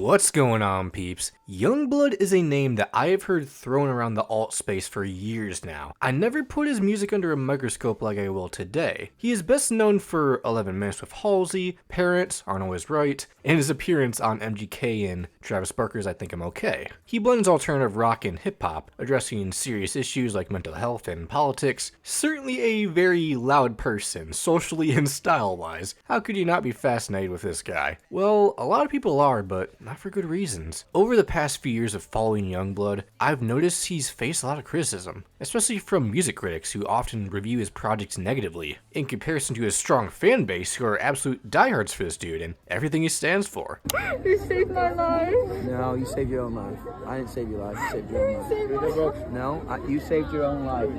What's going on, peeps? YUNGBLUD is a name that I have heard thrown around the alt space for years now. I never put his music under a microscope like I will today. He is best known for 11 Minutes with Halsey, Parents, Aren't Always Right, and his appearance on MGK and Travis Barker's I Think I'm Okay. He blends alternative rock and hip-hop, addressing serious issues like mental health and politics. Certainly a very loud person, socially and style-wise. How could you not be fascinated with this guy? Well, a lot of people are, but not for good reasons. Over the past few years of following YUNGBLUD, I've noticed he's faced a lot of criticism, especially from music critics who often review his projects negatively, in comparison to his strong fan base who are absolute diehards for this dude and everything he stands for. You saved my life. No, you saved your own life. I didn't save your life. You saved your own life. No, you saved your own life.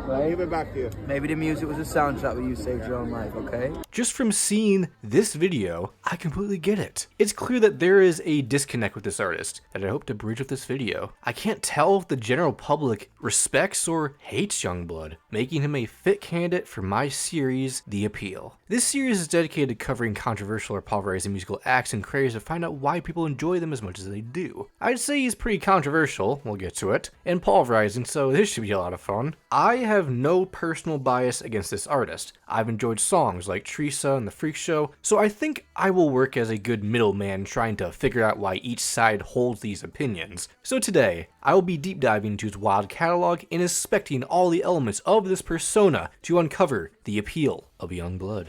Right? Give it back here. Maybe the music was a soundtrack, but you saved your own life, okay? Just from seeing this video, I completely get it. It's clear that there is a disconnect with this artist that I hope to bridge with this video. I can't tell if the general public respects or hates YUNGBLUD, making him a fit candidate for my series, The Appeal. This series is dedicated to covering controversial or pulverizing musical acts and creators to find out why people enjoy them as much as they do. I'd say he's pretty controversial, we'll get to it, and pulverizing, so this should be a lot of fun. I have no personal bias against this artist. I've enjoyed songs like Teresa and The Freak Show, so I think I will work as a good middleman trying to figure out why each side holds these opinions. So today, I will be deep diving into his wild catalog and inspecting all the elements of this persona to uncover the appeal of YUNGBLUD.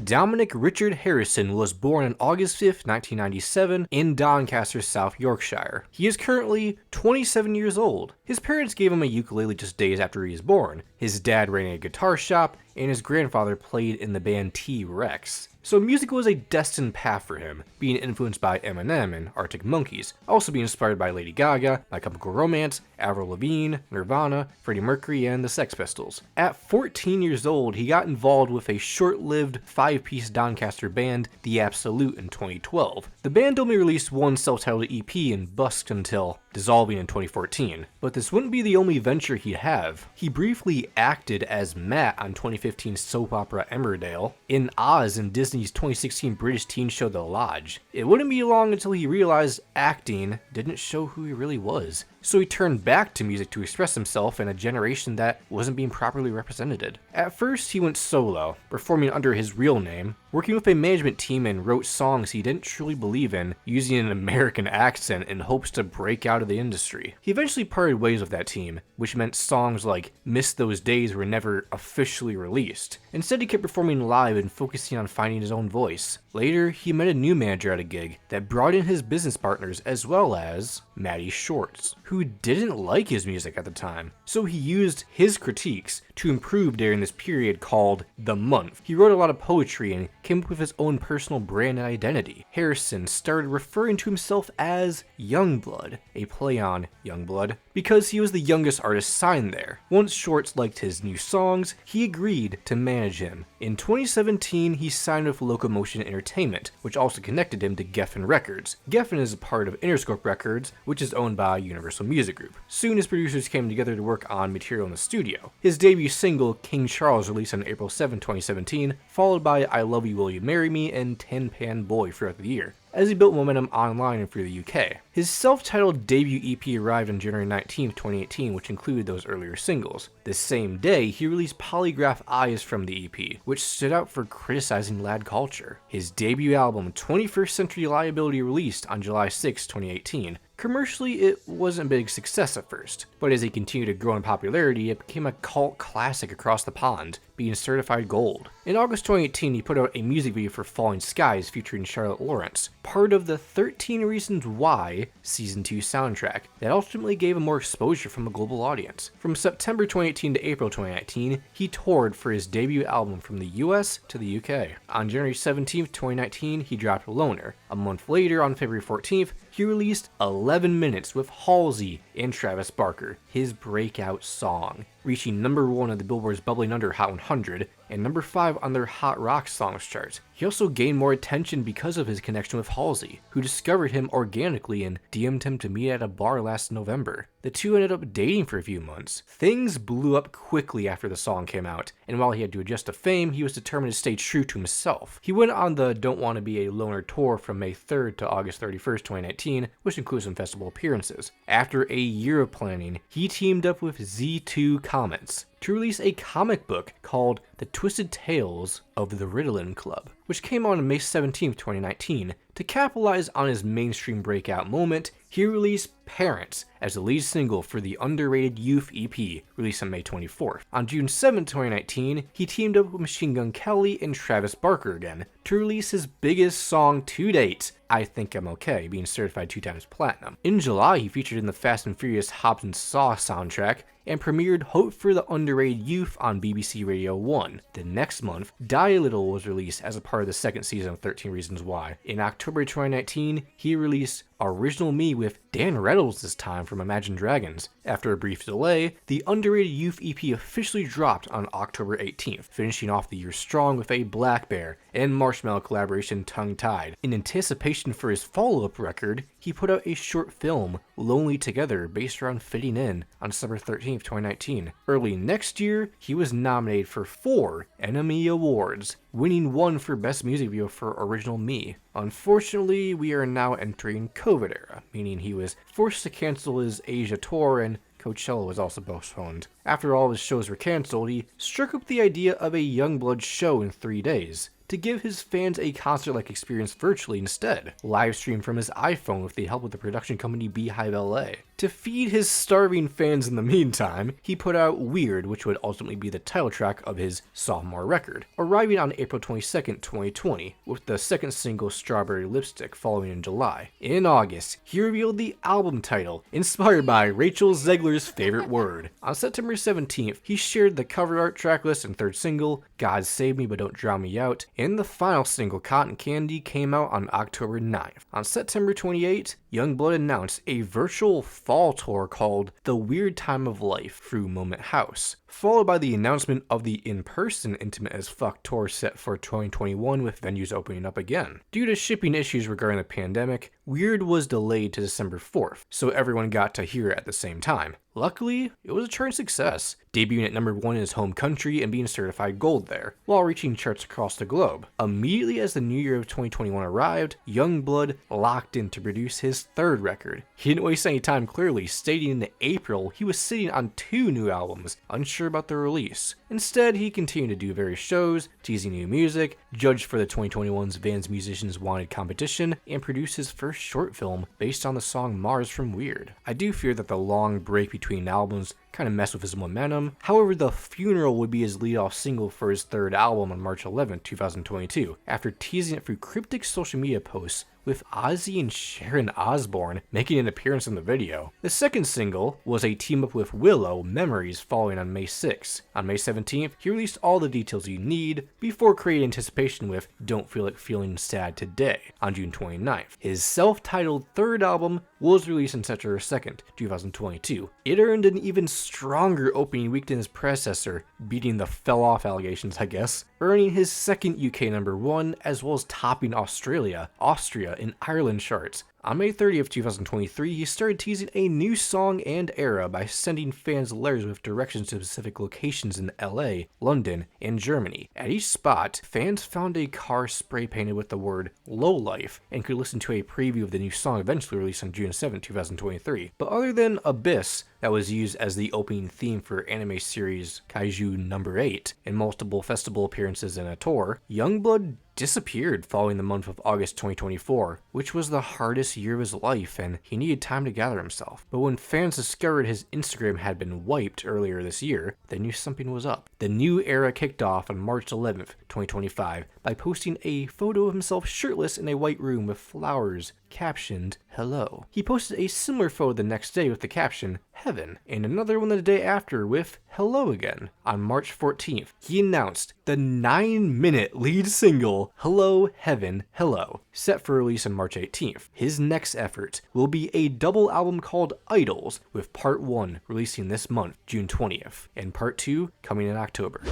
Dominic Richard Harrison was born on August 5th, 1997 in Doncaster, South Yorkshire. He is currently 27 years old. His parents gave him a ukulele just days after he was born. His dad ran a guitar shop, and his grandfather played in the band T-Rex. So music was a destined path for him, being influenced by Eminem and Arctic Monkeys, also being inspired by Lady Gaga, My Chemical Romance, Avril Lavigne, Nirvana, Freddie Mercury, and the Sex Pistols. At 14 years old, he got involved with a short-lived five-piece Doncaster band, The Absolute, in 2012. The band only released one self-titled EP and busked until dissolving in 2014. But this wouldn't be the only venture he'd have. He briefly acted as Matt on 2015 soap opera Emmerdale, in Oz in Disney's 2016 British teen show The Lodge. It wouldn't be long until he realized acting didn't show who he really was, so he turned back to music to express himself in a generation that wasn't being properly represented. At first, he went solo, performing under his real name, working with a management team and wrote songs he didn't truly believe in, using an American accent in hopes to break out of the industry. He eventually parted ways with that team, which meant songs like Miss Those Days were never officially released. Instead, he kept performing live and focusing on finding his own voice. Later, he met a new manager at a gig that brought in his business partners as well as Maddie Shorts, who didn't like his music at the time. So he used his critiques to improve during this period called The Month. He wrote a lot of poetry and came up with his own personal brand and identity. Harrison started referring to himself as YUNGBLUD, a play on Youngblood, because he was the youngest artist signed there. Once Shorts liked his new songs, he agreed to manage him. In 2017, he signed with Locomotion Entertainment, which also connected him to Geffen Records. Geffen is a part of Interscope Records, which is owned by Universal Music Group. Soon his producers came together to work on material in the studio. His debut single, King Charles, released on April 7, 2017, followed by I Love You Will You Marry Me and Tin Pan Boy throughout the year, as he built momentum online and through the UK. His self-titled debut EP arrived on January 19, 2018, which included those earlier singles. This same day, he released Polygraph Eyes from the EP, which stood out for criticizing lad culture. His debut album, 21st Century Liability, released on July 6, 2018. Commercially, it wasn't a big success at first, but as he continued to grow in popularity, it became a cult classic across the pond, being certified gold. In August 2018, he put out a music video for Falling Skies featuring Charlotte Lawrence, part of the 13 Reasons Why Season 2 soundtrack that ultimately gave him more exposure from a global audience. From September 2018 to April 2019, he toured for his debut album from the US to the UK. On January 17, 2019, he dropped Loner. A month later, on February 14th, he released 11 Minutes with Halsey and Travis Barker, his breakout song, reaching number 1 on the Billboard's Bubbling Under Hot 100 and number 5 on their Hot Rock Songs chart. He also gained more attention because of his connection with Halsey, who discovered him organically and DM'd him to meet at a bar last November. The two ended up dating for a few months. Things blew up quickly after the song came out, and while he had to adjust to fame, he was determined to stay true to himself. He went on the Don't Want to Be a Loner tour from May 3rd to August 31st, 2019, which includes some festival appearances. After a year of planning, he teamed up with Z2 Comics to release a comic book called The Twisted Tales of the Ritalin Club, which came out on May 17th, 2019. To capitalize on his mainstream breakout moment, he released Parents as the lead single for the Underrated Youth EP, released on May 24th. On June 7th, 2019, he teamed up with Machine Gun Kelly and Travis Barker again to release his biggest song to date, I Think I'm Okay, being certified 2 times platinum. In July, he featured in the Fast and Furious Hobbs and Shaw soundtrack and premiered Hope for the Underrated Youth on BBC Radio 1. The next month, Die a Little was released as a part of the second season of 13 Reasons Why. In October 2019, he released Original Me with Dan Reynolds this time from Imagine Dragons. After a brief delay, the Underrated Youth EP officially dropped on October 18th, finishing off the year strong with a Black Bear and Marshmello collaboration Tongue Tied. In anticipation for his follow-up record, he put out a short film, Lonely Together, based around fitting in on December 13th, 2019. Early next year, he was nominated for 4 NME Awards, winning 1 for Best Music Video for Original Me. Unfortunately, we are now entering COVID era, meaning he was forced to cancel his Asia tour and Coachella was also postponed. After all his shows were cancelled, he struck up the idea of a YUNGBLUD show in 3 days, to give his fans a concert-like experience virtually instead, live streamed from his iPhone with the help of the production company Beehive LA. To feed his starving fans in the meantime, he put out Weird, which would ultimately be the title track of his sophomore record, arriving on April 22nd, 2020, with the second single Strawberry Lipstick following in July. In August, he revealed the album title, inspired by Rachel Zegler's favorite word. On September 17th, he shared the cover art track list and third single, God Save Me But Don't Drown Me Out, and the final single, Cotton Candy, came out on October 9th. On September 28th, YUNGBLUD announced a virtual fall tour called The Weird Time of Life through Moment House, followed by the announcement of the in-person Intimate as Fuck tour set for 2021 with venues opening up again. Due to shipping issues regarding the pandemic, Weird was delayed to December 4th, so everyone got to hear it at the same time. Luckily, it was a charting success, debuting at number 1 in his home country and being certified gold there, while reaching charts across the globe. Immediately as the new year of 2021 arrived, YUNGBLUD locked in to produce his 3rd record. He didn't waste any time, clearly, stating in April he was sitting on 2 new albums, unsure about their release. Instead, he continued to do various shows, teasing new music, judged for the 2021's Vans Musicians Wanted competition, and produced his first short film based on the song Mars from Weird. I do fear that the long break between albums kind of messed with his momentum. However, The Funeral would be his lead-off single for his 3rd album on March 11, 2022, after teasing it through cryptic social media posts with Ozzy and Sharon Osbourne making an appearance in the video. The second single was a team-up with Willow, Memories, following on May 6th. On May 17th, he released All the Details You Need, before creating anticipation with Don't Feel Like Feeling Sad Today on June 29th. His self-titled 3rd album was released on September 2nd, 2022. It earned an even stronger opening week than his predecessor, beating the fell-off allegations, I guess, earning his 2nd UK number 1, as well as topping Australia, Austria, and Ireland charts. On May 30th, 2023, he started teasing a new song and era by sending fans letters with directions to specific locations in LA, London, and Germany. At each spot, fans found a car spray painted with the word Lowlife and could listen to a preview of the new song eventually released on June 7, 2023. But other than Abyss, that was used as the opening theme for anime series Kaiju number 8 and multiple festival appearances and a tour, YUNGBLUD disappeared following the month of August 2024, which was the hardest year of his life and he needed time to gather himself. But when fans discovered his Instagram had been wiped earlier this year, they knew something was up. The new era kicked off on March 11th, 2025 by posting a photo of himself shirtless in a white room with flowers captioned hello. He posted a similar photo the next day with the caption heaven, and another one the day after with hello again. On March 14th, he announced the 9-minute lead single Hello Heaven Hello, set for release on March 18th. His next effort will be a double album called Idols, with part 1 releasing this month, June 20th, and part 2 coming in October.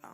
I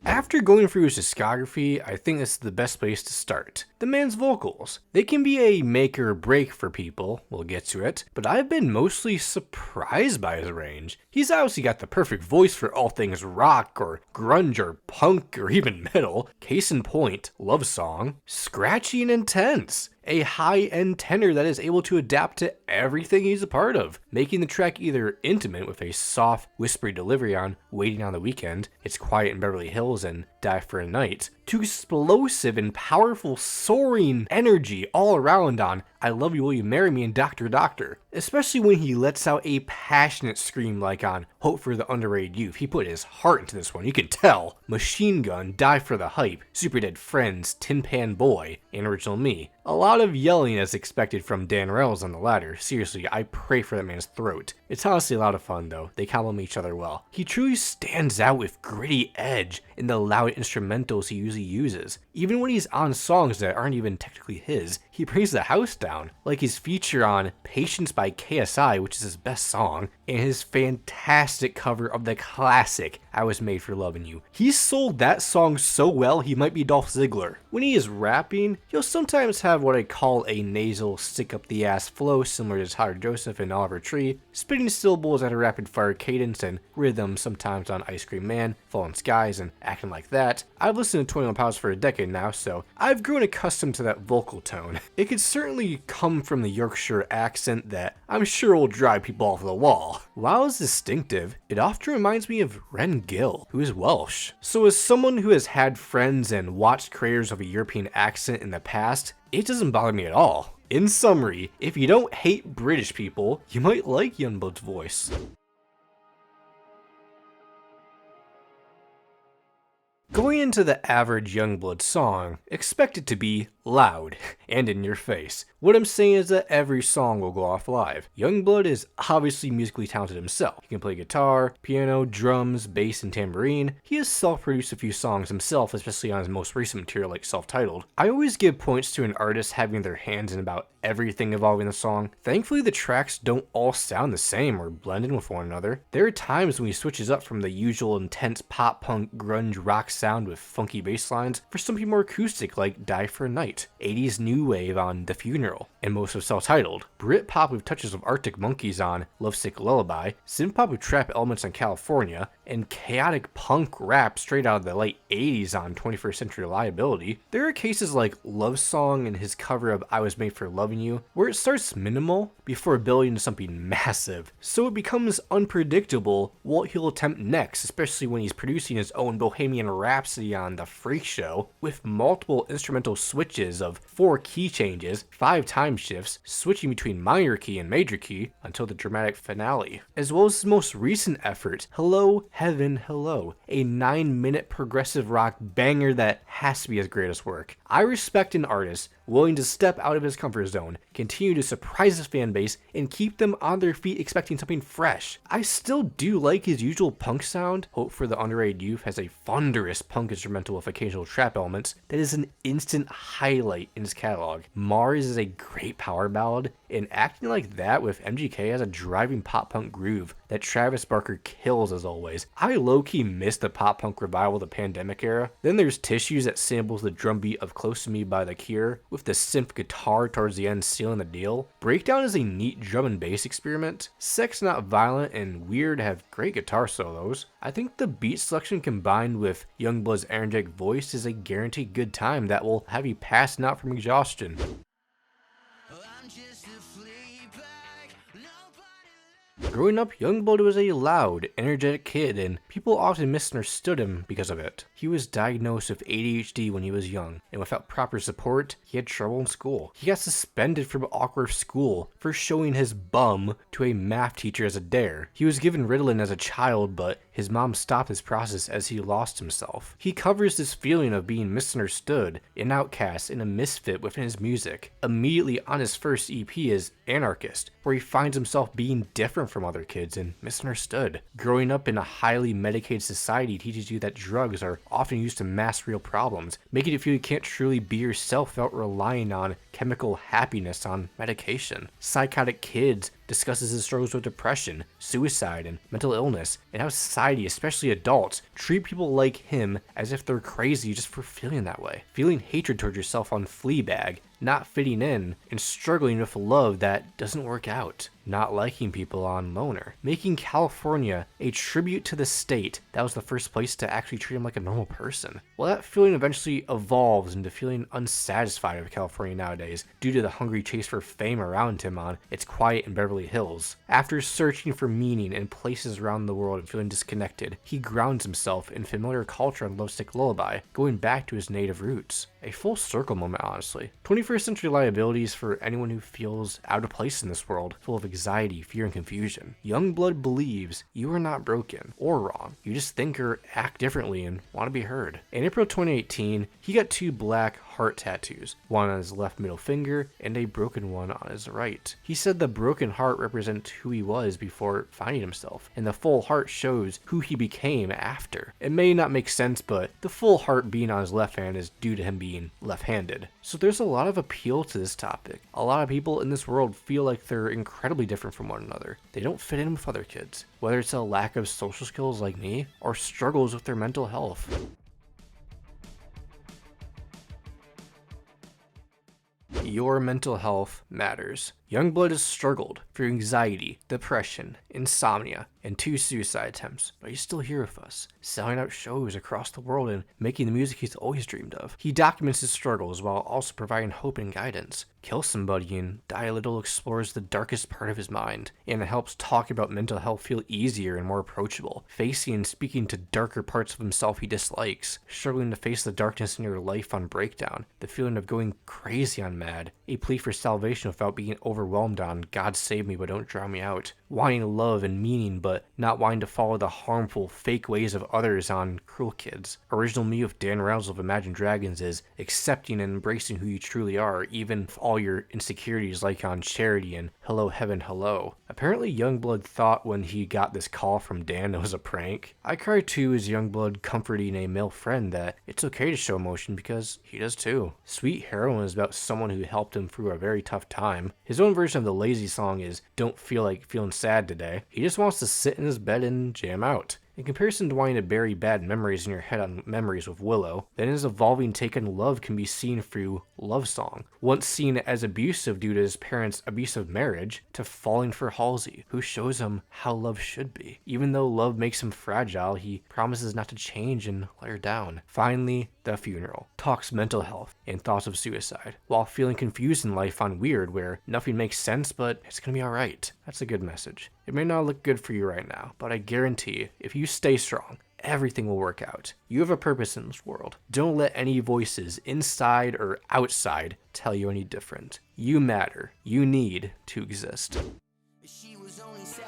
After going through his discography, I think this is the best place to start. The man's vocals. They can be a make or break for people, we'll get to it, but I've been mostly surprised by his range. He's obviously got the perfect voice for all things rock or grunge or punk or even metal. Case in point, Love Song. Scratchy and intense. A high-end tenor that is able to adapt to everything he's a part of, making the track either intimate with a soft, whispery delivery on Waiting on the Weekend, It's Quiet in Beverly Hills, and Die for a Night, to explosive and powerful, soaring energy all around on I Love You Will You Marry Me and Dr. Doctor, especially when he lets out a passionate scream like on Hope for the Underrated Youth. He put his heart into this one, you can tell. Machine Gun, Die for the Hype, Super Dead Friends, Tin Pan Boy, and Original Me. A lot of yelling as expected from Dan Reynolds on the latter. Seriously, I pray for that man's throat. It's honestly a lot of fun though, they complement each other well. He truly stands out with gritty edge in the loud instrumentals he usually uses. Even when he's on songs that aren't even technically his, he brings the house down, like his feature on Patience by KSI, which is his best song, and his fantastic cover of the classic I Was Made for Loving You. He sold that song so well he might be Dolph Ziggler. When he is rapping, he'll sometimes have what I call a nasal stick up the ass flow similar to Tyler Joseph and Oliver Tree, spitting syllables at a rapid fire cadence and rhythm sometimes on Ice Cream Man, Fallen Skies, and Acting Like That. I've listened to 21 Pilots for a decade now, so I've grown accustomed to that vocal tone. It could certainly come from the Yorkshire accent that I'm sure will drive people off the wall. While it's distinctive, it often reminds me of Ren Gill, who is Welsh. So as someone who has had friends and watched creators of a European accent in the past, it doesn't bother me at all. In summary, if you don't hate British people, you might like Youngblood's voice. Going into the average Youngblood song, expect it to be loud and in your face. What I'm saying is that every song will go off live. Youngblood is obviously musically talented himself. He can play guitar, piano, drums, bass, and tambourine. He has self-produced a few songs himself, especially on his most recent material like Self-Titled. I always give points to an artist having their hands in about everything involving the song. Thankfully, the tracks don't all sound the same or blend in with one another. There are times when he switches up from the usual intense pop punk grunge rock sound with funky bass lines for something more acoustic like Die for a Night, 80s new wave on The Funeral, and most of Self-Titled, Britpop with touches of Arctic Monkeys on Lovesick Lullaby, synthpop with trap elements on California, and chaotic punk rap straight out of the late 80s on 21st Century Liability. There are cases like Love Song and his cover of I Was Made for Loving You, where it starts minimal before building into something massive, so it becomes unpredictable what he'll attempt next, especially when he's producing his own Bohemian Rhapsody on The Freak Show, with multiple instrumental switches of 4 key changes, 5 time shifts, switching between minor key and major key until the dramatic finale, as well as his most recent effort, Hello, Heaven, Hello, a 9-minute progressive rock banger that has to be his greatest work. I respect an artist willing to step out of his comfort zone, continue to surprise his fan base, and keep them on their feet expecting something fresh. I still do like his usual punk sound. Hope for the Underrated Youth has a thunderous punk instrumental with occasional trap elements that is an instant highlight in his catalog. Mars is a great power ballad, and Acting Like That with MGK has a driving pop punk groove that Travis Barker kills as always. I low-key miss the pop punk revival of the pandemic era. Then there's Tissues that samples the drum beat of Close to Me by The Cure, with the synth guitar towards the end sealing the deal. Breakdown is a neat drum and bass experiment. Sex Not Violent and Weird have great guitar solos. I think the beat selection combined with Youngblood's energetic voice is a guaranteed good time that will have you passing out from exhaustion. Growing up, Youngblood was a loud, energetic kid, and people often misunderstood him because of it. He was diagnosed with ADHD when he was young, and without proper support, he had trouble in school. He got suspended from awkward school for showing his bum to a math teacher as a dare. He was given Ritalin as a child, but his mom stopped this process as he lost himself. He covers this feeling of being misunderstood, an outcast, and a misfit within his music. Immediately on his first EP is Anarchist, where he finds himself being different from other kids and misunderstood. Growing up in a highly medicated society teaches you that drugs are often used to mask real problems, making it feel you can't truly be yourself without relying on chemical happiness on medication. Psychotic kids discusses his struggles with depression, suicide, and mental illness, and how society, especially adults, treat people like him as if they're crazy just for feeling that way. Feeling hatred towards yourself on Fleabag, not fitting in, and struggling with love that doesn't work out. Not liking people on Loner. Making California a tribute to the state that was the first place to actually treat him like a normal person. Well, that feeling eventually evolves into feeling unsatisfied with California nowadays due to the hungry chase for fame around him on It's Quiet in Beverly Hills. After searching for meaning in places around the world and feeling disconnected, he grounds himself in familiar culture on Lovesick Lullaby, going back to his native roots. A full circle moment, honestly. 21st century liabilities for anyone who feels out of place in this world, full of anxiety, fear, and confusion. Youngblood believes you are not broken or wrong. You just think or act differently and want to be heard. In April 2018, he got 2 black heart tattoos, one on his left middle finger and a broken one on his right. He said the broken heart represents who he was before finding himself, and the full heart shows who he became after. It may not make sense, but the full heart being on his left hand is due to him being left-handed. So there's a lot of appeal to this topic. A lot of people in this world feel like they're incredibly different from one another. They don't fit in with other kids, whether it's a lack of social skills like me or struggles with their mental health. Your mental health matters. Youngblood has struggled through anxiety, depression, insomnia, and 2 suicide attempts, but he's still here with us, selling out shows across the world and making the music he's always dreamed of. He documents his struggles while also providing hope and guidance. Kill Somebody and Die a Little explores the darkest part of his mind, and it helps talk about mental health feel easier and more approachable, facing and speaking to darker parts of himself he dislikes, struggling to face the darkness in your life on Breakdown, the feeling of going crazy on Mad, a plea for salvation without being overwhelmed on God save me but don't drown me out, wanting love and meaning but not wanting to follow the harmful, fake ways of others on Cruel Kids. Original Me with Dan Reynolds of Imagine Dragons is accepting and embracing who you truly are, even with all your insecurities, like on Charity and Hello Heaven Hello. Apparently Youngblood thought when he got this call from Dan it was a prank. I cry too as Youngblood comforting a male friend that it's okay to show emotion because he does too. Sweet Heroine is about someone who helped him through a very tough time. His own version of the Lazy song is Don't Feel Like Feeling Sad Today. He just wants to sit in his bed and jam out. In comparison to wanting to bury bad memories in your head on Memories with Willow, then his evolving take on love can be seen through Love Song, once seen as abusive due to his parents' abusive marriage, to falling for Halsey, who shows him how love should be. Even though love makes him fragile, he promises not to change and let her down. Finally, The Funeral talks mental health and thoughts of suicide, while feeling confused in life on Weird, where nothing makes sense but it's gonna be alright. That's a good message. It may not look good for you right now, but I guarantee if you stay strong, everything will work out. You have a purpose in this world. Don't let any voices inside or outside tell you any different. You matter. You need to exist. She was only 17,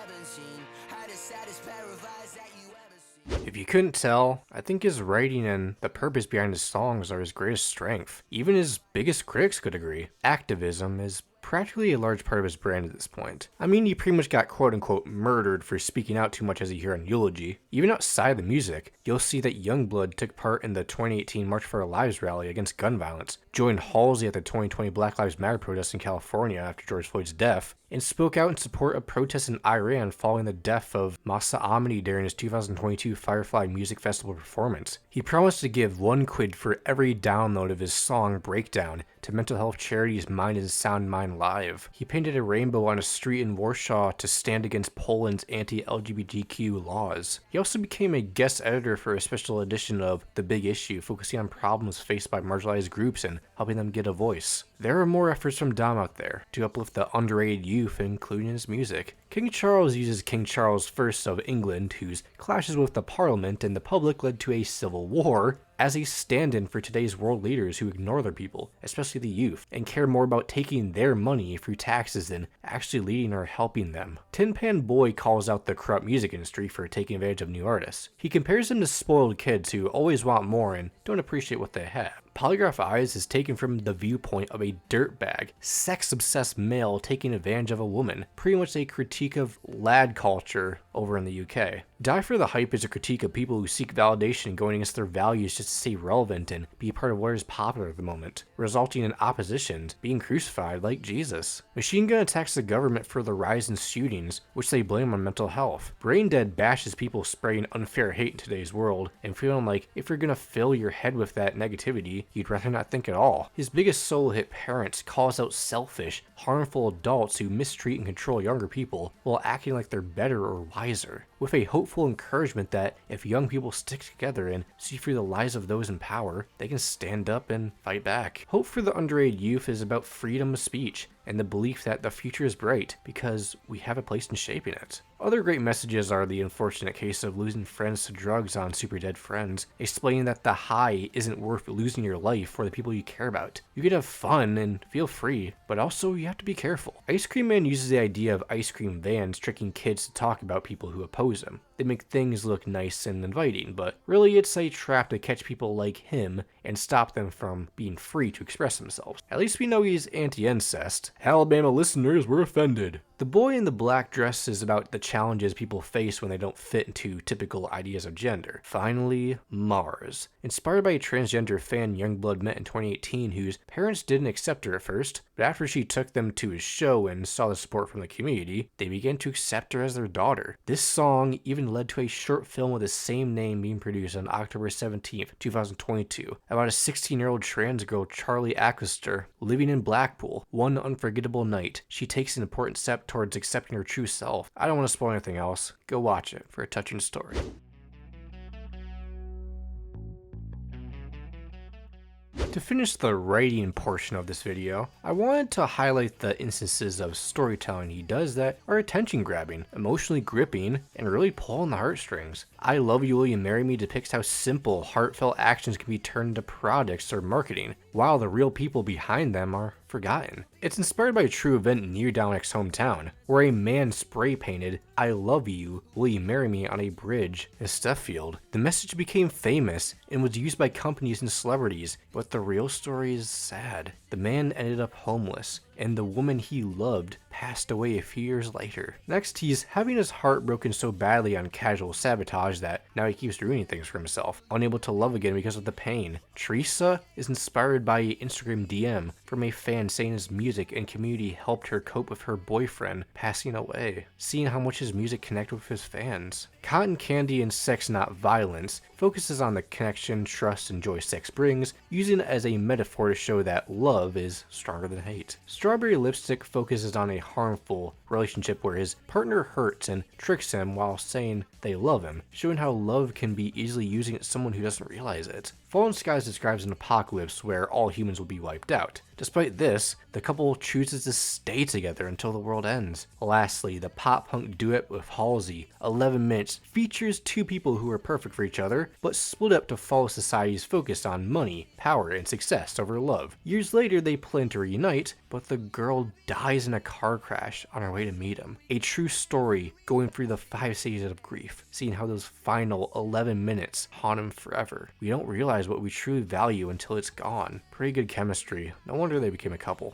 had the saddest pair of eyes that you ever seen. If you couldn't tell, I think his writing and the purpose behind his songs are his greatest strength. Even his biggest critics could agree. Activism is practically a large part of his brand at this point. I mean, he pretty much got quote-unquote murdered for speaking out too much, as you hear on Eulogy. Even outside the music, you'll see that Youngblood took part in the 2018 March for Our Lives rally against gun violence, joined Halsey at the 2020 Black Lives Matter protest in California after George Floyd's death, and spoke out in support of protests in Iran following the death of Mahsa Amini during his 2022 Firefly Music Festival performance. He promised to give £1 for every download of his song Breakdown to mental health charities Mind and Sound Mind Live. He painted a rainbow on a street in Warsaw to stand against Poland's anti-LGBTQ laws. He also became a guest editor for a special edition of The Big Issue, focusing on problems faced by marginalized groups and helping them get a voice. There are more efforts from Dom out there to uplift the underrated youth, including his music. King Charles uses King Charles I of England, whose clashes with the Parliament and the public led to a civil war, as a stand-in for today's world leaders who ignore their people, especially the youth, and care more about taking their money through taxes than actually leading or helping them. Tin Pan Boy calls out the corrupt music industry for taking advantage of new artists. He compares them to spoiled kids who always want more and don't appreciate what they have. Polygraph Eyes is taken from the viewpoint of a dirtbag, sex-obsessed male taking advantage of a woman, pretty much a critique of lad culture over in the UK. Die for the Hype is a critique of people who seek validation going against their values just to stay relevant and be a part of what is popular at the moment, resulting in oppositions being crucified like Jesus. Machine Gun attacks the government for the rise in shootings, which they blame on mental health. Brain Dead bashes people spreading unfair hate in today's world and feeling like if you're gonna fill your head with that negativity, you'd rather not think at all. His biggest solo hit, Parents, calls out selfish, harmful adults who mistreat and control younger people while acting like they're better or wiser, with a hopeful encouragement that if young people stick together and see through the lies of those in power, they can stand up and fight back. Hope for the Underage Youth is about freedom of speech and the belief that the future is bright because we have a place in shaping it. Other great messages are the unfortunate case of losing friends to drugs on Super Dead Friends, explaining that the high isn't worth losing your life for the people you care about. You can have fun and feel free, but also you have to be careful. Ice Cream Man uses the idea of ice cream vans tricking kids to talk about people who oppose him. They make things look nice and inviting, but really it's a trap to catch people like him and stop them from being free to express themselves. At least we know he's anti-incest. Alabama listeners were offended. The Boy in the Black Dress is about the challenges people face when they don't fit into typical ideas of gender. Finally, Mars. Inspired by a transgender fan Youngblood met in 2018 whose parents didn't accept her at first, but after she took them to his show and saw the support from the community, they began to accept her as their daughter. This song even led to a short film with the same name being produced on October 17th, 2022, about a 16-year-old trans girl, Charlie Aquister, living in Blackpool. One unforgettable night, she takes an important step towards accepting her true self. I don't want to spoil anything else. Go watch it for a touching story. To finish the writing portion of this video, I wanted to highlight the instances of storytelling he does that are attention grabbing, emotionally gripping, and really pull on the heartstrings. I Love You, Will You Marry Me depicts how simple, heartfelt actions can be turned into products or marketing, while the real people behind them are forgotten. It's inspired by a true event near Dominic's hometown, where a man spray painted, "I love you, will you marry me" on a bridge in Steffield. The message became famous and was used by companies and celebrities, but the real story is sad. The man ended up homeless, and the woman he loved passed away a few years later. Next, he's having his heart broken so badly on casual sabotage that now he keeps ruining things for himself, unable to love again because of the pain. Teresa is inspired by an Instagram DM from a fan saying his music and community helped her cope with her boyfriend passing away, seeing how much his music connected with his fans. Cotton Candy and Sex Not Violence focuses on the connection, trust, and joy sex brings, using it as a metaphor to show that love is stronger than hate. Strawberry Lipstick focuses on a harmful relationship where his partner hurts and tricks him while saying they love him, showing how love can be easily used against someone who doesn't realize it. Fallen Skies describes an apocalypse where all humans will be wiped out. Despite this, the couple chooses to stay together until the world ends. Lastly, the pop-punk duet with Halsey, 11 Minutes, features two people who are perfect for each other, but split up to follow society's focus on money, power, and success over love. Years later, they plan to reunite, but the girl dies in a car crash on her way to meet him. A true story going through the 5 stages of grief, seeing how those final 11 minutes haunt him forever. We don't realize what we truly value until it's gone. Pretty good chemistry. No wonder they became a couple.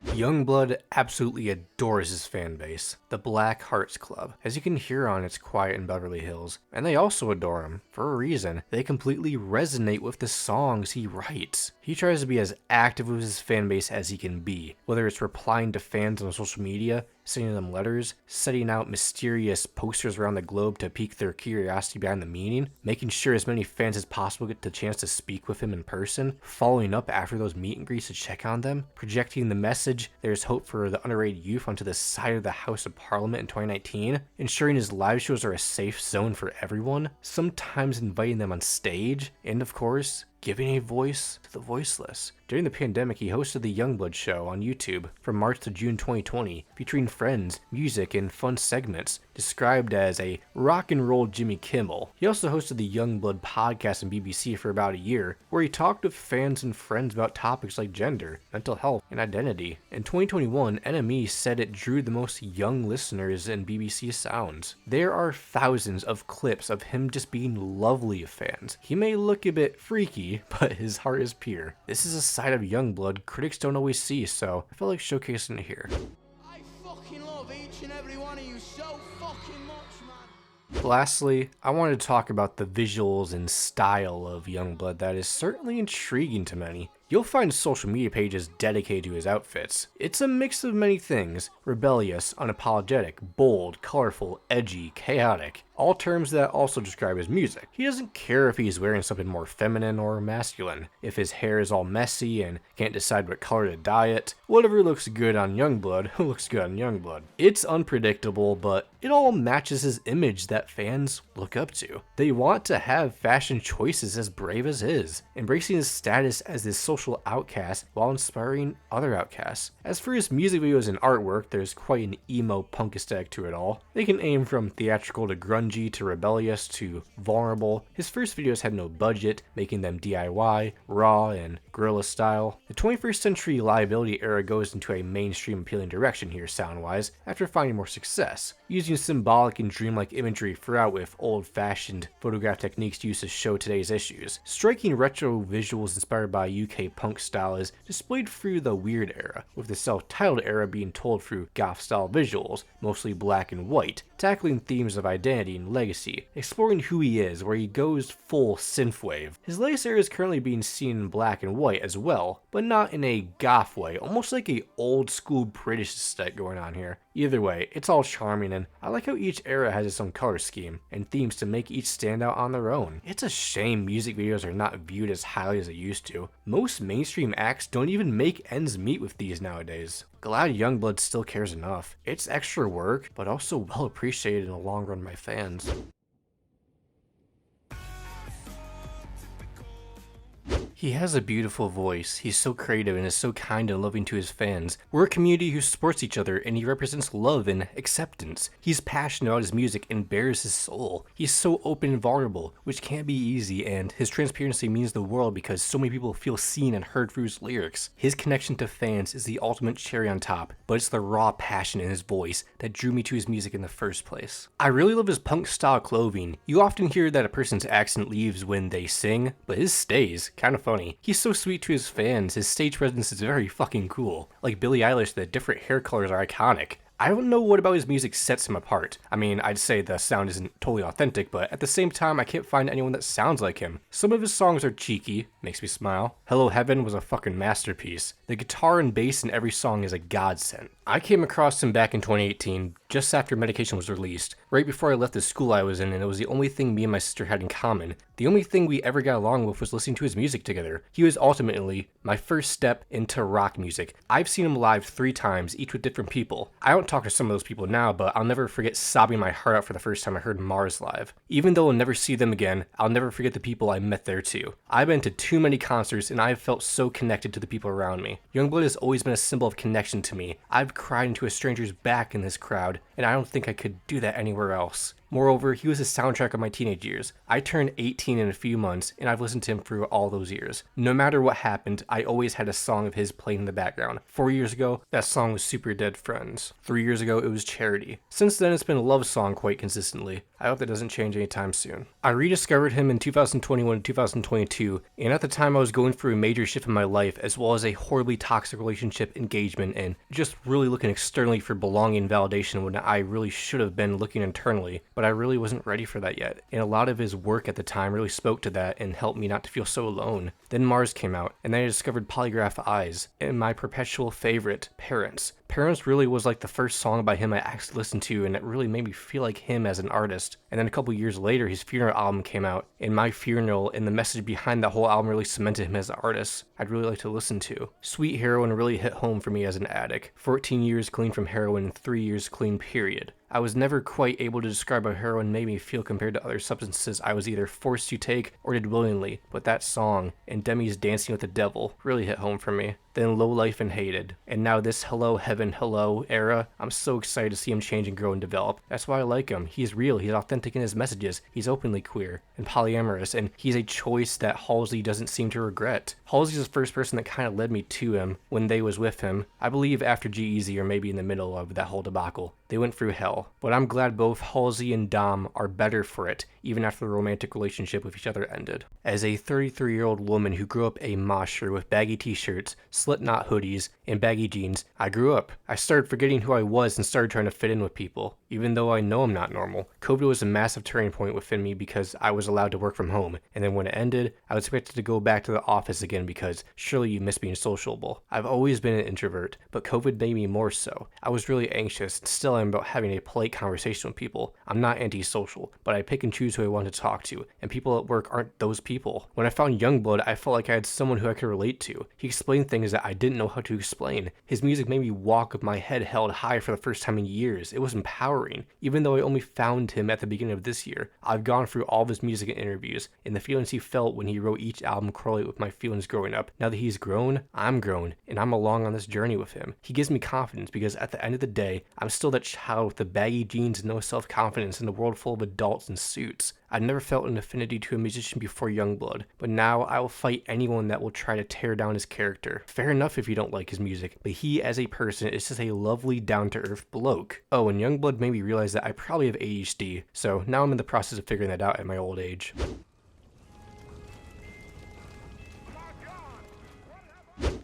YUNGBLUD absolutely adores his fan base, the Black Hearts Club, as you can hear on It's Quiet in Beverly Hills, and they also adore him, for a reason. They completely resonate with the songs he writes. He tries to be as active with his fan base as he can be, whether it's replying to fans on social media, sending them letters, setting out mysterious posters around the globe to pique their curiosity behind the meaning, making sure as many fans as possible get the chance to speak with him in person, following up after those meet and greets to check on them, projecting the message "there's hope for the underage youth" onto the side of the House of Parliament in 2019, ensuring his live shows are a safe zone for everyone, sometimes inviting them on stage, and of course, giving a voice to the voiceless. During the pandemic, he hosted the YUNGBLUD show on YouTube from March to June 2020, featuring friends, music, and fun segments, described as a rock and roll Jimmy Kimmel. He also hosted the YUNGBLUD podcast on BBC for about a year, where he talked with fans and friends about topics like gender, mental health, and identity. In 2021, NME said it drew the most young listeners in BBC Sounds. There are thousands of clips of him just being lovely to fans. He may look a bit freaky, but his heart is pure. This is a side of YUNGBLUD critics don't always see, so I felt like showcasing it here. I fucking love each and every one of you so fucking much, man. Lastly, I wanted to talk about the visuals and style of YUNGBLUD that is certainly intriguing to many. You'll find social media pages dedicated to his outfits. It's a mix of many things: rebellious, unapologetic, bold, colorful, edgy, chaotic. All terms that also describe his music. He doesn't care if he's wearing something more feminine or masculine, if his hair is all messy and can't decide what color to dye it. Whatever looks good on YUNGBLUD looks good on YUNGBLUD. It's unpredictable, but it all matches his image that fans look up to. They want to have fashion choices as brave as his, embracing his status as this social outcast while inspiring other outcasts. As for his music videos and artwork, there's quite an emo punk aesthetic to it all. They can aim from theatrical to grungy to rebellious to vulnerable. His first videos had no budget, making them DIY, raw, and guerrilla style. The 21st century liability era goes into a mainstream appealing direction here sound-wise after finding more success, using symbolic and dreamlike imagery throughout with old-fashioned photograph techniques used to show today's issues. Striking retro visuals inspired by UK punk style is displayed through the Weird era, with the self-titled era being told through goth-style visuals, mostly black and white, tackling themes of identity and legacy, exploring who he is, where he goes full synthwave. His latest era is currently being seen in black and white as well, but not in a goth way, almost like a old school British aesthetic going on here. Either way, it's all charming, and I like how each era has its own color scheme and themes to make each stand out on their own. It's a shame music videos are not viewed as highly as they used to. Most mainstream acts don't even make ends meet with these nowadays. Glad YUNGBLUD still cares enough. It's extra work, but also well appreciated in the long run by fans. He has a beautiful voice, he's so creative and is so kind and loving to his fans. We're a community who supports each other and he represents love and acceptance. He's passionate about his music and bears his soul. He's so open and vulnerable, which can't be easy, and his transparency means the world because so many people feel seen and heard through his lyrics. His connection to fans is the ultimate cherry on top, but it's the raw passion in his voice that drew me to his music in the first place. I really love his punk style clothing. You often hear that a person's accent leaves when they sing, but his stays. Kind of funny. He's so sweet to his fans, his stage presence is very fucking cool. Like Billie Eilish, the different hair colors are iconic. I don't know what about his music sets him apart. I mean, I'd say the sound isn't totally authentic, but at the same time, I can't find anyone that sounds like him. Some of his songs are cheeky, makes me smile. Hello Heaven was a fucking masterpiece. The guitar and bass in every song is a godsend. I came across him back in 2018, just after Medication was released, right before I left the school I was in, and it was the only thing me and my sister had in common. The only thing we ever got along with was listening to his music together. He was ultimately my first step into rock music. I've seen him live 3 times, each with different people. I don't talk to some of those people now, but I'll never forget sobbing my heart out for the first time I heard Mars live. Even though I'll never see them again, I'll never forget the people I met there too. I've been to too many concerts and I've felt so connected to the people around me. YUNGBLUD has always been a symbol of connection to me. I've cried into a stranger's back in this crowd, and I don't think I could do that anywhere else. Moreover, he was the soundtrack of my teenage years. I turned 18 in a few months, and I've listened to him through all those years. No matter what happened, I always had a song of his playing in the background. 4 years ago, that song was Super Dead Friends. 3 years ago, it was Charity. Since then, it's been a love song quite consistently. I hope that doesn't change anytime soon. I rediscovered him in 2021 and 2022, and at the time I was going through a major shift in my life, as well as a horribly toxic relationship engagement, and just really looking externally for belonging and validation when I really should have been looking internally. But I really wasn't ready for that yet, and a lot of his work at the time really spoke to that and helped me not to feel so alone. Then Mars came out, and then I discovered Polygraph Eyes, and my perpetual favorite, Parents. Parents really was like the first song by him I actually listened to, and it really made me feel like him as an artist. And then a couple years later, his Funeral album came out, and My Funeral and the message behind that whole album really cemented him as an artist I'd really like to listen to. Sweet Heroin really hit home for me as an addict. 14 years clean from heroin and 3 years clean period. I was never quite able to describe how heroin made me feel compared to other substances I was either forced to take or did willingly, but that song, and Demi's Dancing with the Devil, really hit home for me. Then Low Life and Hated, and now this Hello Heaven Hello era. I'm so excited to see him change and grow and develop. That's why I like him. He's real, he's authentic in his messages, he's openly queer and polyamorous, and he's a choice that Halsey doesn't seem to regret. Halsey's the first person that kind of led me to him when they was with him. I believe after G-Eazy, or maybe in the middle of that whole debacle. They went through hell, but I'm glad both Halsey and Dom are better for it, even after the romantic relationship with each other ended. As a 33-year-old woman who grew up a mosher with baggy t-shirts, slit-knot hoodies, and baggy jeans, I grew up. I started forgetting who I was and started trying to fit in with people, even though I know I'm not normal. COVID was a massive turning point within me because I was allowed to work from home, and then when it ended, I was expected to go back to the office again because surely you miss being sociable. I've always been an introvert, but COVID made me more so. I was really anxious, and still am, about having a polite conversation with people. I'm not antisocial, but I pick and choose who I want to talk to, and people at work aren't those people. When I found YUNGBLUD, I felt like I had someone who I could relate to. He explained things that I didn't know how to explain. His music made me walk with my head held high for the first time in years. It was empowering. Even though I only found him at the beginning of this year, I've gone through all of his music and interviews, and the feelings he felt when he wrote each album correlate with my feelings growing up. Now that he's grown, I'm grown, and I'm along on this journey with him. He gives me confidence because at the end of the day, I'm still that child with the baggy jeans and no self-confidence in a world full of adults in suits. I never felt an affinity to a musician before YUNGBLUD, but now I will fight anyone that will try to tear down his character. Fair enough if you don't like his music, but he as a person is just a lovely, down-to-earth bloke. Oh, and YUNGBLUD made me realize that I probably have ADHD, so now I'm in the process of figuring that out at my old age.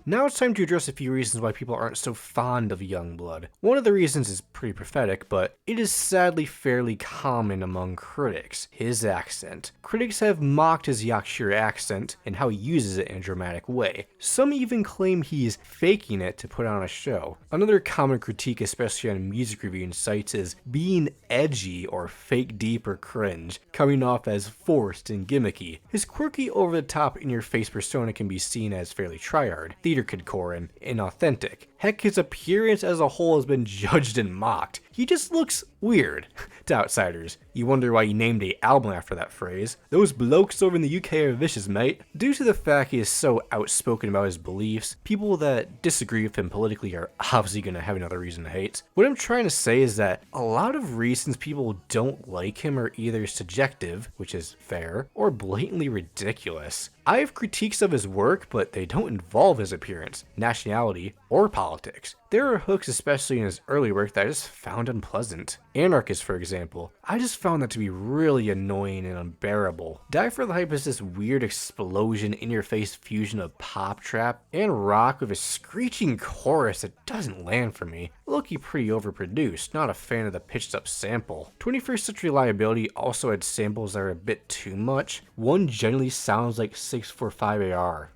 Now it's time to address a few reasons why people aren't so fond of YUNGBLUD. One of the reasons is pretty prophetic, but it is sadly fairly common among critics. His accent. Critics have mocked his Yorkshire accent and how he uses it in a dramatic way. Some even claim he's faking it to put on a show. Another common critique, especially on music reviewing sites, is being edgy or fake deep or cringe, coming off as forced and gimmicky. His quirky, over-the-top, in-your-face persona can be seen as fairly tryhard, theater kid core, and inauthentic. Heck, his appearance as a whole has been judged and mocked. He just looks weird to outsiders. You wonder why he named a album after that phrase. Those blokes over in the UK are vicious, mate. Due to the fact he is so outspoken about his beliefs, people that disagree with him politically are obviously going to have another reason to hate. What I'm trying to say is that a lot of reasons people don't like him are either subjective, which is fair, or blatantly ridiculous. I have critiques of his work, but they don't involve his appearance, nationality, or politics. There are hooks, especially in his early work, that I just found unpleasant. Anarchist, for example, I just found that to be really annoying and unbearable. Die for the Hype is this weird explosion, in-your-face fusion of pop trap and rock with a screeching chorus that doesn't land for me. Low-key pretty overproduced, not a fan of the pitched up sample. 21st Century Liability also had samples that are a bit too much. One generally sounds like 645 AR.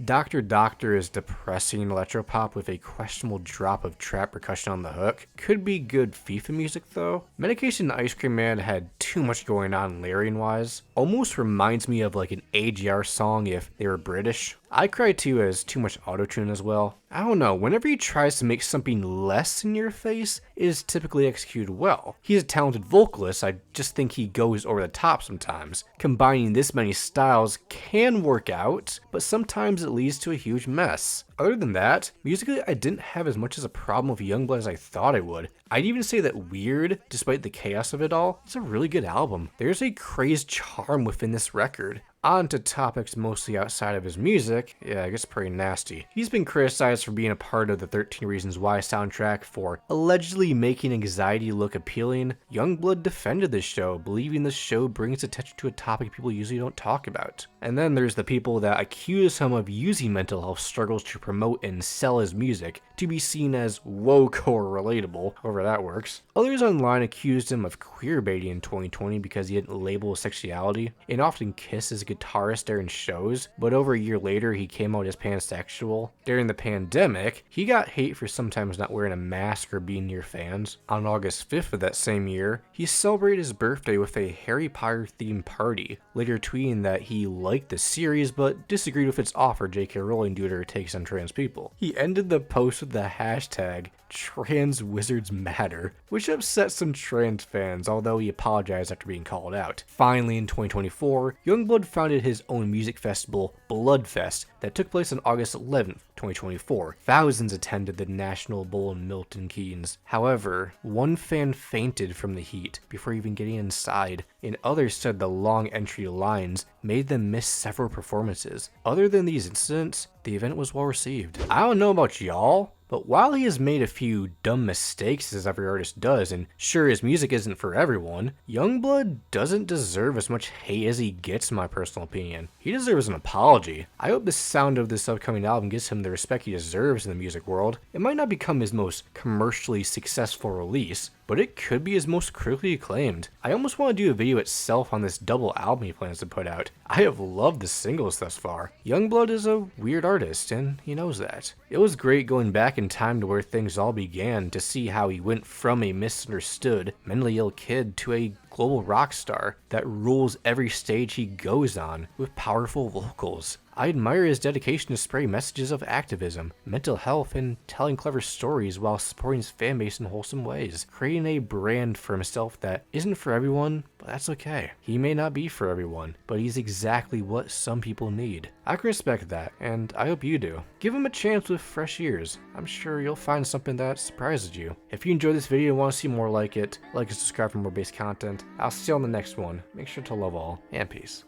Dr. Doctor is depressing electropop with a questionable drop of trap percussion on the hook. Could be good FIFA music though. Medication Ice Cream Man had too much going on layering wise. Almost reminds me of like an AGR song if they were British. I Cry Too has too much autotune as well. I don't know, whenever he tries to make something less in your face, it is typically executed well. He's a talented vocalist, I just think he goes over the top sometimes. Combining this many styles can work out, but sometimes it leads to a huge mess. Other than that, musically I didn't have as much as a problem with YUNGBLUD as I thought I would. I'd even say that Weird, despite the chaos of it all, is a really good album. There's a crazed charm within this record. On to topics mostly outside of his music, yeah, I guess pretty nasty. He's been criticized for being a part of the 13 Reasons Why soundtrack for allegedly making anxiety look appealing. YUNGBLUD defended this show, believing the show brings attention to a topic people usually don't talk about. And then there's the people that accuse him of using mental health struggles to promote and sell his music to be seen as woke or relatable, however that works. Others online accused him of queerbaiting in 2020 because he didn't label his sexuality and often kiss his guitarist during shows, but over a year later he came out as pansexual. During the pandemic, he got hate for sometimes not wearing a mask or being near fans. On August 5th of that same year, he celebrated his birthday with a Harry Potter themed party, later tweeting that he liked the series but disagreed with its author J.K. Rowling due to her takes on trans people. He ended the post with the hashtag Trans Wizards Matter, which upset some trans fans, although he apologized after being called out. Finally, in 2024, YUNGBLUD founded his own music festival, Bloodfest, that took place on August 11th, 2024. Thousands attended the National Bowl in Milton Keynes. However, one fan fainted from the heat before even getting inside, and others said the long entry lines made them miss several performances. Other than these incidents, the event was well received. I don't know about y'all, but while he has made a few dumb mistakes as every artist does, and sure his music isn't for everyone, YUNGBLUD doesn't deserve as much hate as he gets in my personal opinion. He deserves an apology. I hope the sound of this upcoming album gives him the respect he deserves in the music world. It might not become his most commercially successful release, but it could be his most critically acclaimed. I almost want to do a video itself on this double album he plans to put out. I have loved the singles thus far. YUNGBLUD is a weird artist, and he knows that. It was great going back in time to where things all began to see how he went from a misunderstood, mentally ill kid to a global rock star that rules every stage he goes on with powerful vocals. I admire his dedication to spreading messages of activism, mental health, and telling clever stories while supporting his fanbase in wholesome ways, creating a brand for himself that isn't for everyone, but that's okay. He may not be for everyone, but he's exactly what some people need. I can respect that, and I hope you do. Give him a chance with fresh ears. I'm sure you'll find something that surprises you. If you enjoyed this video and want to see more like it, like and subscribe for more base content. I'll see you on the next one. Make sure to love all, and peace.